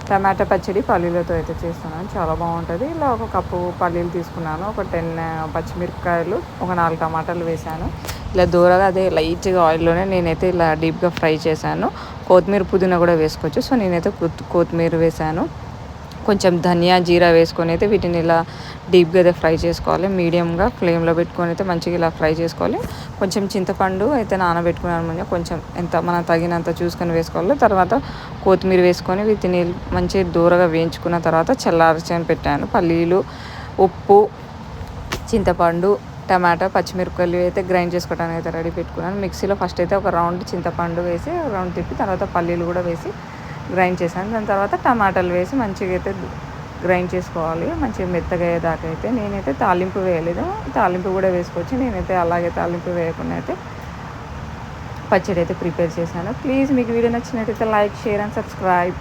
టమాటా పచ్చడి పల్లీలతో అయితే చేస్తున్నాను. చాలా బాగుంటుంది. ఇలా ఒక కప్పు పల్లీలు తీసుకున్నాను, ఒక 10 పచ్చిమిరపకాయలు, ఒక 4 టమాటాలు వేసాను. ఇలా దూరగా అదే లైట్గా ఆయిల్లోనే నేనైతే ఇలా డీప్గా ఫ్రై చేశాను. కొత్తిమీర పుదీనా కూడా వేసుకోవచ్చు. సో నేనైతే కొత్తిమీర వేసాను. కొంచెం ధనియా జీరా వేసుకొని అయితే వీటిని ఇలా డీప్గా అయితే ఫ్రై చేసుకోవాలి. మీడియంగా ఫ్లేమ్లో పెట్టుకొని అయితే మంచిగా ఇలా ఫ్రై చేసుకోవాలి. కొంచెం చింతపండు అయితే నానబెట్టుకున్నాను ముందు, కొంచెం ఎంత మనం తగినంత చూసుకొని వేసుకోవాలి. తర్వాత కొత్తిమీర వేసుకొని వీటిని మంచిగా దూరగా వేయించుకున్న తర్వాత చల్లార్చని పెట్టాను. పల్లీలు, ఉప్పు, చింతపండు, టమాటా, పచ్చిమిరపకాయలు అయితే గ్రైండ్ చేసుకోవడానికి అయితే రెడీ పెట్టుకున్నాను. మిక్సీలో ఫస్ట్ అయితే ఒక రౌండ్ చింతపండు వేసి రౌండ్ తిప్పి తర్వాత పల్లీలు కూడా వేసి గ్రైండ్ చేశాను. దాని తర్వాత టమాటాలు వేసి మంచిగా అయితే గ్రైండ్ చేసుకోవాలి, మంచిగా మెత్తగా అయ్యేదాకా. అయితే నేనైతే తాలింపు వేయలేదు, తాలింపు కూడా వేసుకోవచ్చు. నేనైతే అలాగే తాలింపు వేయకుండా అయితే పచ్చడి అయితే ప్రిపేర్ చేశాను. ప్లీజ్ మీకు వీడియో నచ్చినట్టయితే లైక్, షేర్ అండ్ సబ్స్క్రైబ్.